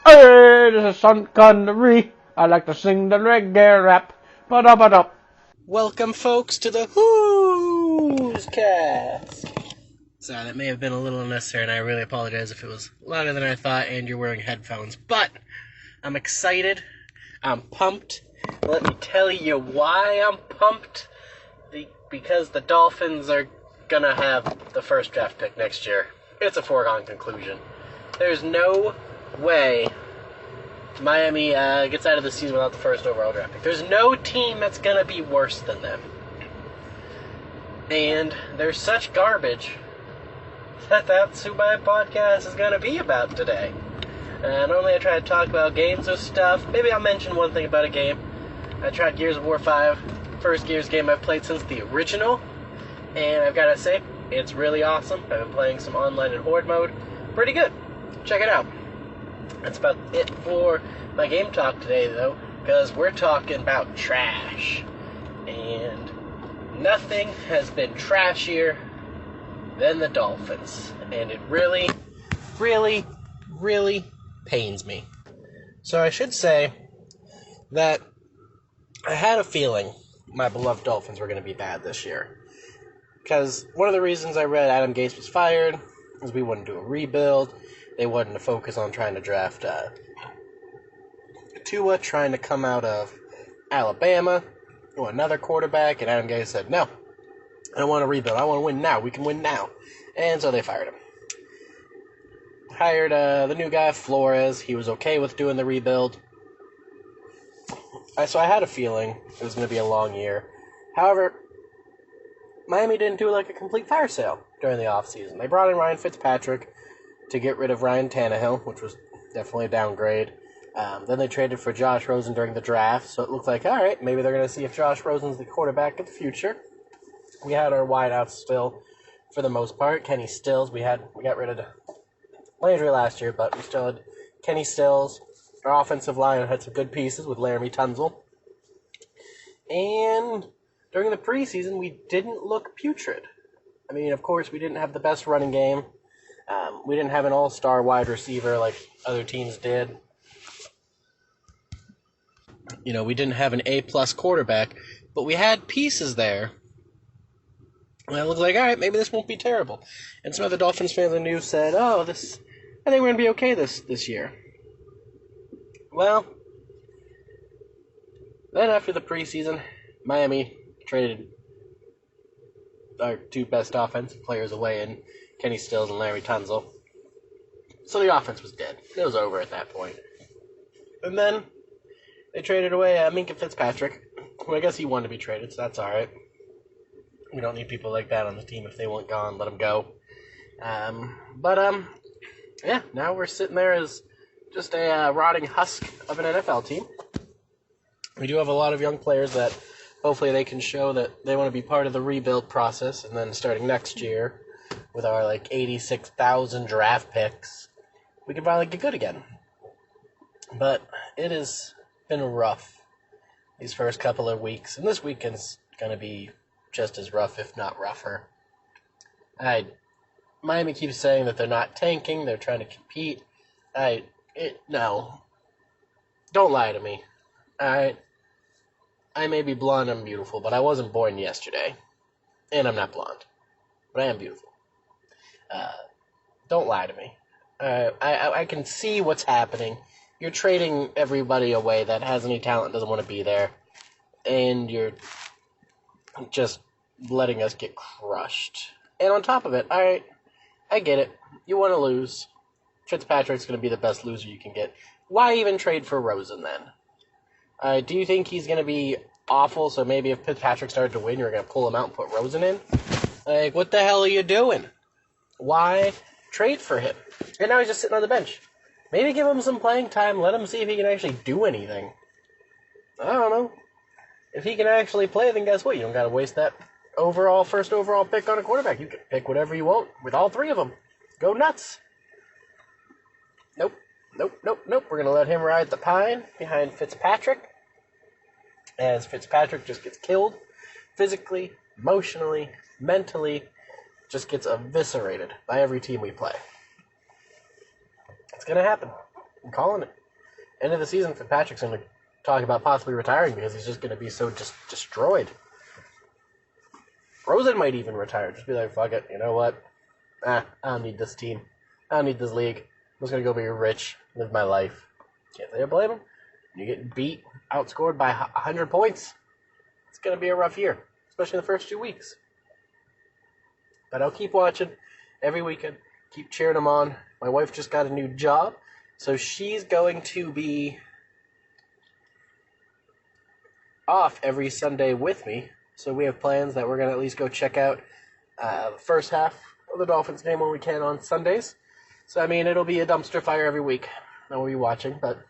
Hey, this is Sean Connery. I like to sing the reggae rap. Ba-da-ba-da. Welcome, folks, to the Huz Cast. Sorry, that may have been a little unnecessary, and I really apologize if it was longer than I thought and you're wearing headphones. But I'm excited. I'm pumped. Let me tell you why I'm pumped. Because the Dolphins are gonna have the first draft pick next year. It's a foregone conclusion. There's no way Miami gets out of the season without the first overall draft pick. There's no team that's going to be worse than them. And they're such garbage that's who my podcast is going to be about today. Normally I try to talk about games or stuff. Maybe I'll mention one thing about a game. I tried Gears of War 5, first Gears game I've played since the original. And I've got to say, it's really awesome. I've been playing some online in Horde mode. Pretty good. Check it out. That's about it for my game talk today, though, because we're talking about trash. And nothing has been trashier than the Dolphins. And it really, really, really pains me. So I should say that I had a feeling my beloved Dolphins were going to be bad this year. Because one of the reasons I read Adam Gase was fired was we wouldn't do a rebuild. They wanted to focus on trying to draft Tua, trying to come out of Alabama, or another quarterback, and Adam Gase said, no, I don't want to rebuild. I want to win now. We can win now. And so they fired him. Hired the new guy, Flores. He was okay with doing the rebuild. So I had a feeling it was going to be a long year. However, Miami didn't do like a complete fire sale during the offseason. They brought in Ryan Fitzpatrick to get rid of Ryan Tannehill, which was definitely a downgrade. Then they traded for Josh Rosen during the draft, so it looked like, all right, maybe they're going to see if Josh Rosen's the quarterback of the future. We had our wideouts still, for the most part. Kenny Stills, we got rid of Landry last year, but we still had Kenny Stills. Our offensive line had some good pieces with Laramie Tunzel. And during the preseason, we didn't look putrid. I mean, of course, we didn't have the best running game. We didn't have an all-star wide receiver like other teams did. You know, we didn't have an A-plus quarterback, but we had pieces there. And it looked like, all right, maybe this won't be terrible. And some of the Dolphins fans I knew said, I think we're going to be okay this year. Well, then after the preseason, Miami traded our two best offensive players away in Kenny Stills and Larry Tunzel. So the offense was dead. It was over at that point. And then they traded away Minkah Fitzpatrick, who I guess he wanted to be traded, so that's all right. We don't need people like that on the team. If they want gone, let them go. Yeah, now we're sitting there as just a rotting husk of an NFL team. We do have a lot of young players that hopefully they can show that they want to be part of the rebuild process, and then starting next year with our 86,000 draft picks, we can finally get good again. But it has been rough these first couple of weeks, and this weekend's going to be just as rough, if not rougher. Miami keeps saying that they're not tanking, they're trying to compete. No. Don't lie to me. I may be blonde and beautiful, but I wasn't born yesterday. And I'm not blonde. But I am beautiful. Don't lie to me. I can see what's happening. You're trading everybody away that has any talent, doesn't want to be there. And you're just letting us get crushed. And on top of it, alright, I get it. You want to lose. Fitzpatrick's going to be the best loser you can get. Why even trade for Rosen then? Do you think he's going to be awful, so maybe if Fitzpatrick started to win, you're going to pull him out and put Rosen in? What the hell are you doing? Why trade for him? And now he's just sitting on the bench. Maybe give him some playing time, let him see if he can actually do anything. I don't know. If he can actually play, then guess what? You don't got to waste that first overall pick on a quarterback. You can pick whatever you want with all three of them. Go nuts. Nope. We're going to let him ride the pine behind Fitzpatrick, as Fitzpatrick just gets killed physically, emotionally, mentally, just gets eviscerated by every team we play. It's going to happen. I'm calling it. End of the season, Fitzpatrick's going to talk about possibly retiring because he's just going to be so just destroyed. Rosen might even retire. Just be like, fuck it. You know what? I don't need this team. I don't need this league. I'm just going to go be rich, live my life. Can't say I blame him. You get beat, outscored by 100 points. It's going to be a rough year, especially in the first 2 weeks. But I'll keep watching every weekend. Keep cheering him on. My wife just got a new job, so she's going to be off every Sunday with me. So we have plans that we're going to at least go check out the first half of the Dolphins game when we can on Sundays. So, I mean, it'll be a dumpster fire every week that we'll be watching, but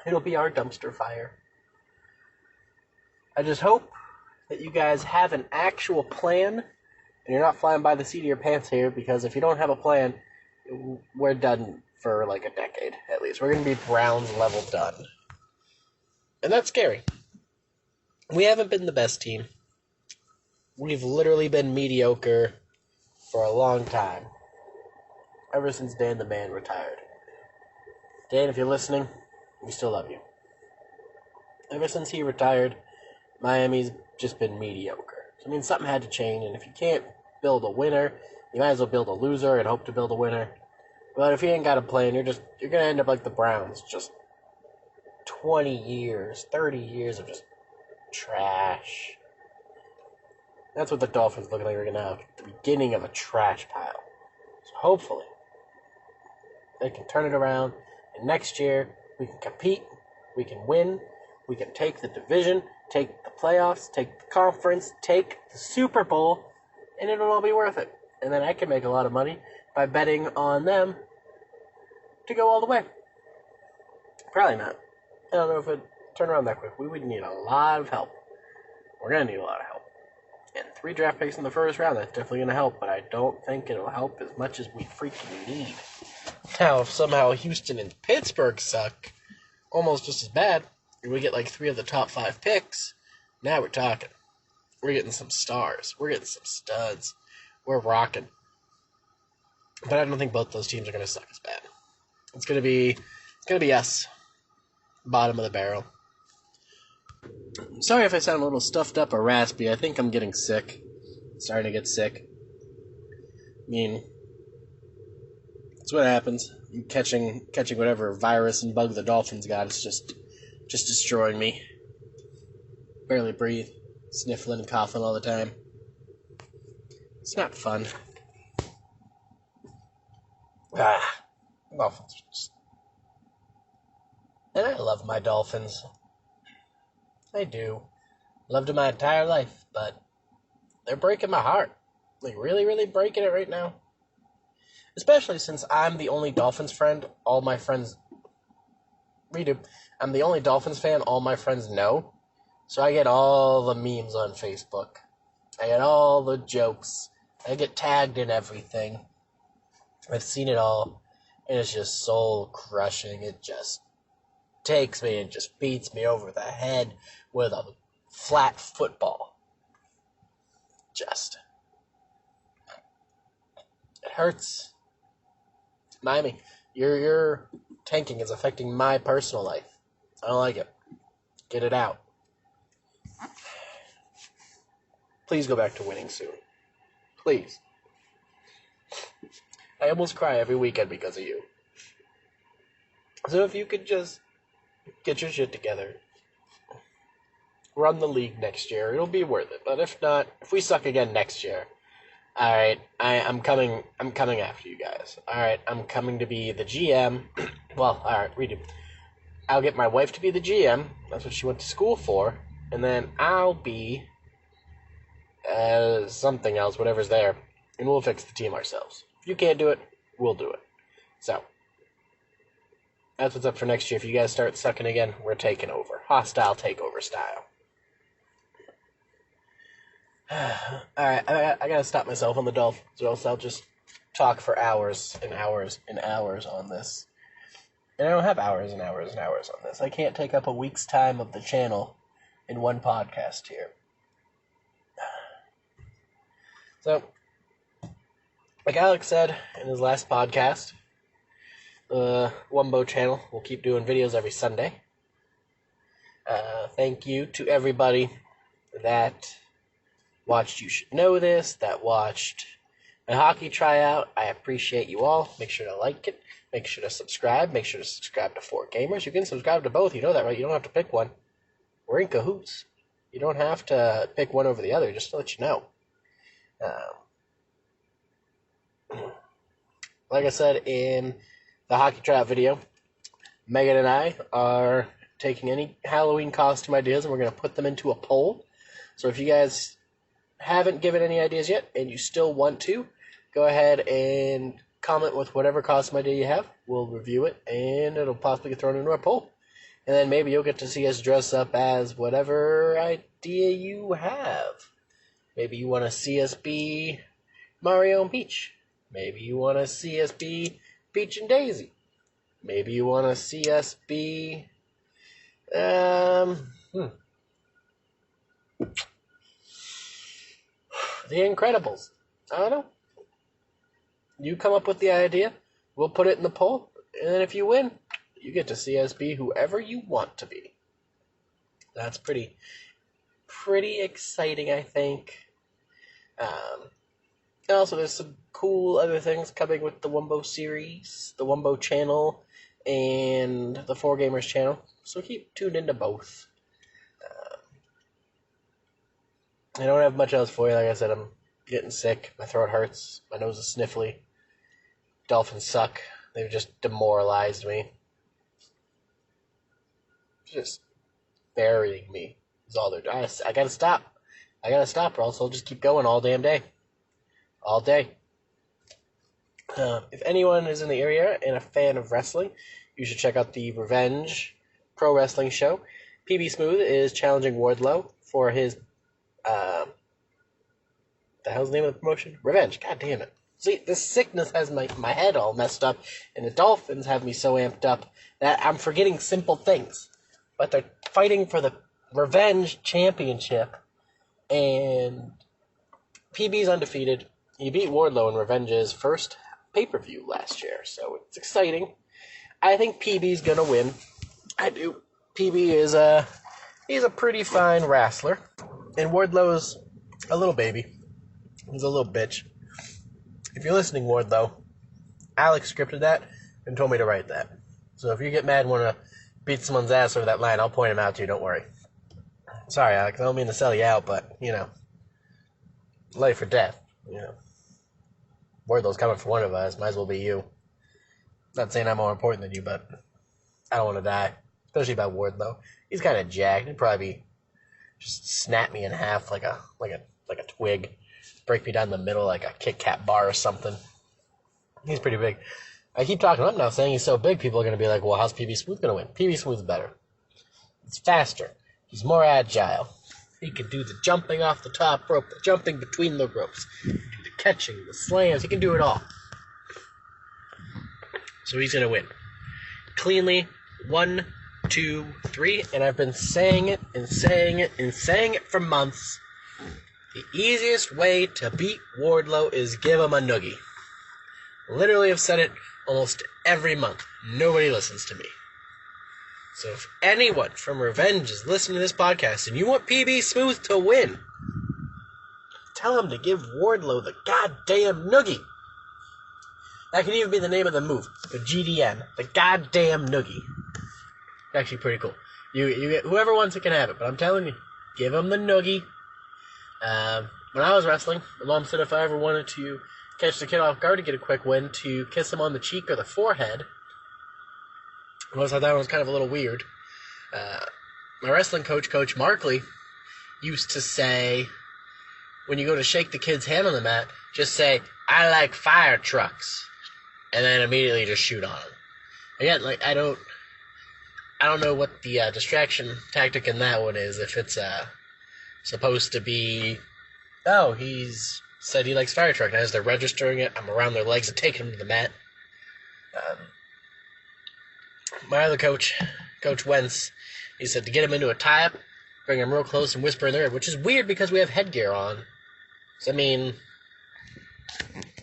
it'll be our dumpster fire. I just hope that you guys have an actual plan, and you're not flying by the seat of your pants here, because if you don't have a plan, we're done for like a decade, at least. We're going to be Browns level done. And that's scary. We haven't been the best team. We've literally been mediocre for a long time. Ever since Dan the Man retired. Dan, if you're listening, we still love you. Ever since he retired, Miami's just been mediocre. So, I mean, something had to change, and if you can't build a winner, you might as well build a loser and hope to build a winner. But if you ain't got a plan, you're going to end up like the Browns, just 20 years, 30 years of just trash. That's what the Dolphins look like. They're going to have the beginning of a trash pile. So hopefully, they can turn it around, and next year, we can compete, we can win, we can take the division, take the playoffs, take the conference, take the Super Bowl, and it'll all be worth it. And then I can make a lot of money by betting on them to go all the way. Probably not. I don't know if it'd turn around that quick. We would need a lot of help. We're going to need a lot of help. And 3 draft picks in the first round, that's definitely going to help, but I don't think it'll help as much as we freaking need. Now, if somehow Houston and Pittsburgh suck almost just as bad, and we get like 3 of the top 5 picks, now we're talking. We're getting some stars. We're getting some studs. We're rocking. But I don't think both those teams are going to suck as bad. It's going to be us. Bottom of the barrel. Sorry if I sound a little stuffed up or raspy. I think I'm getting sick. Starting to get sick. I mean, that's what happens. I'm catching whatever virus and bug the Dolphins got. It's just destroying me. Barely breathe. Sniffling and coughing all the time. It's not fun. Dolphins are just... And I love my Dolphins. I do. Loved them my entire life, but they're breaking my heart. Like, really, really breaking it right now. Especially since I'm the only Dolphins friend all my friends... Redo. I'm the only Dolphins fan all my friends know. So I get all the memes on Facebook. I get all the jokes. I get tagged in everything. I've seen it all. And it's just soul-crushing. It just takes me and just beats me over the head with a flat football. Just. It hurts. Miami, your tanking is affecting my personal life. I don't like it. Get it out. Please go back to winning soon. Please. I almost cry every weekend because of you. So if you could just get your shit together, run the league next year, it'll be worth it. But if not, if we suck again next year, alright, I'm coming after you guys. Alright, I'm coming to be the GM. Well, alright, redo. I'll get my wife to be the GM. That's what she went to school for. And then I'll be something else, whatever's there. And we'll fix the team ourselves. If you can't do it, we'll do it. So, that's what's up for next year. If you guys start sucking again, we're taking over. Hostile takeover style. Alright, I gotta stop myself on the Dolphins, or else I'll just talk for hours and hours and hours on this. And I don't have hours and hours and hours on this. I can't take up a week's time of the channel in one podcast here. So, like Alex said in his last podcast, Wumbo channel. We'll keep doing videos every Sunday. Thank you to everybody that watched You Should Know This, that watched my hockey tryout. I appreciate you all. Make sure to like it. Make sure to subscribe. Make sure to subscribe to 4 Gamers. You can subscribe to both. You know that, right? You don't have to pick one. We're in cahoots. You don't have to pick one over the other, just to let you know. Like I said in the hockey tryout video, Megan and I are taking any Halloween costume ideas and we're going to put them into a poll. So if you guys haven't given any ideas yet and you still want to, go ahead and comment with whatever costume idea you have. We'll review it and it'll possibly get thrown into our poll. And then maybe you'll get to see us dress up as whatever idea you have. Maybe you want to see us be Mario and Peach. Maybe you want to see us be Peach and Daisy. Maybe you want to see us be... The Incredibles. I don't know. You come up with the idea, we'll put it in the poll, and then if you win, you get to see us be whoever you want to be. That's pretty exciting, I think. And also, there's some cool other things coming with the Wumbo series, the Wumbo channel, and the 4 Gamers channel. So keep tuned into both. I don't have much else for you. Like I said, I'm getting sick. My throat hurts. My nose is sniffly. Dolphins suck. They've just demoralized me. Just burying me is all they're doing. I gotta stop. I gotta stop, or else I'll just keep going all damn day. All day. If anyone is in the area and a fan of wrestling, you should check out the Revenge Pro Wrestling show. PB Smooth is challenging Wardlow for his the hell's the name of the promotion? Revenge. God damn it. See, this sickness has my head all messed up, and the Dolphins have me so amped up that I'm forgetting simple things. But they're fighting for the Revenge Championship, and PB's undefeated. He beat Wardlow in Revenge's first pay-per-view last year, so it's exciting. I think PB's gonna win. I do. PB is he's a pretty fine wrestler, and Wardlow's a little baby. He's a little bitch. If you're listening, Wardlow, Alex scripted that and told me to write that. So if you get mad and want to beat someone's ass over that line, I'll point him out to you, don't worry. Sorry, Alex, I don't mean to sell you out, but, life or death, Wardlow's coming for one of us, might as well be you. Not saying I'm more important than you, but I don't want to die, especially by Wardlow. He's kind of jacked. He'd probably just snap me in half like a twig, break me down the middle like a Kit Kat bar or something. He's pretty big. I keep talking up now, saying he's so big, people are going to be like, well, how's PB Smooth going to win? PB Smooth's better. He's faster. He's more agile. He can do the jumping off the top rope, the jumping between the ropes. He can do the catching, the slams. He can do it all. So he's going to win. Cleanly, 1, 2, 3, and I've been saying it and saying it and saying it for months. The easiest way to beat Wardlow is give him a noogie. Literally have said it almost every month. Nobody listens to me. So if anyone from Revenge is listening to this podcast and you want PB Smooth to win, tell him to give Wardlow the goddamn noogie. That can even be the name of the move, the GDN, the goddamn noogie. Actually pretty cool. You get whoever wants it can have it, but I'm telling you, give him the noogie. When I was wrestling, my mom said if I ever wanted to catch the kid off guard to get a quick win, to kiss him on the cheek or the forehead. I always thought that one was kind of a little weird. My wrestling coach, Coach Markley, used to say, when you go to shake the kid's hand on the mat, just say, "I like fire trucks," and then immediately just shoot on him. Again, I don't know what the distraction tactic in that one is. If it's supposed to be, oh, he's said he likes fire truck, and as they're registering it, I'm around their legs and taking them to the mat. My other coach, Coach Wentz, he said to get him into a tie-up, bring him real close and whisper in their ear, which is weird because we have headgear on. So, I mean,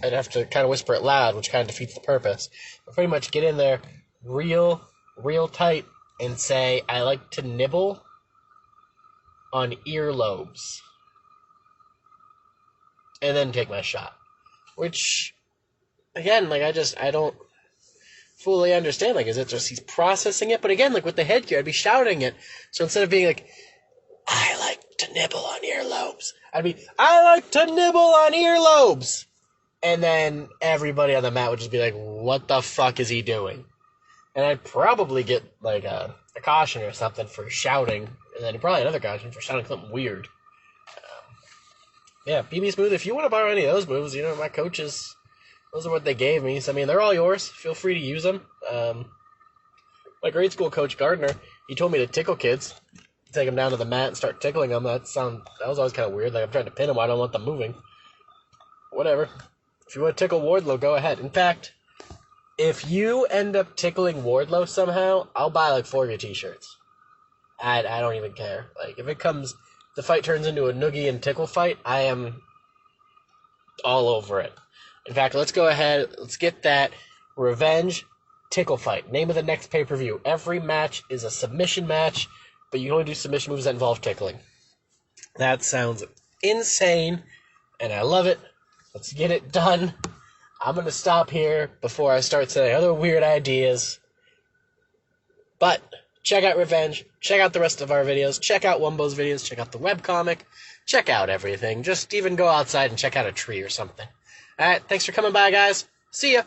I'd have to kind of whisper it loud, which kind of defeats the purpose. But pretty much get in there real tight and say, I like to nibble on earlobes. And then take my shot. Which, again, like, I don't fully understand. Like, is it just he's processing it? But again, like, with the headgear, I'd be shouting it. So instead of being like, I like to nibble on earlobes, I'd be, I like to nibble on earlobes! And then everybody on the mat would just be like, what the fuck is he doing? And I'd probably get, like, a caution or something for shouting. And then probably another caution for shouting something weird. Yeah, BB Smooth, if you want to borrow any of those moves, you know, my coaches, those are what they gave me. So, I mean, they're all yours. Feel free to use them. My grade school coach, Gardner, he told me to tickle kids. Take them down to the mat and start tickling them. That was always kind of weird. Like, I'm trying to pin them. I don't want them moving. Whatever. If you want to tickle Wardlow, go ahead. In fact, if you end up tickling Wardlow somehow, I'll buy, like, 4 of your t-shirts. I don't even care. Like, if it comes... the fight turns into a noogie and tickle fight, I am all over it. In fact, let's go ahead, let's get that Revenge Tickle Fight. Name of the next pay-per-view. Every match is a submission match, but you can only do submission moves that involve tickling. That sounds insane, and I love it. Let's get it done. I'm going to stop here before I start saying other weird ideas. But... check out Revenge, check out the rest of our videos, check out Wumbo's videos, check out the webcomic, check out everything. Just even go outside and check out a tree or something. Alright, thanks for coming by, guys. See ya!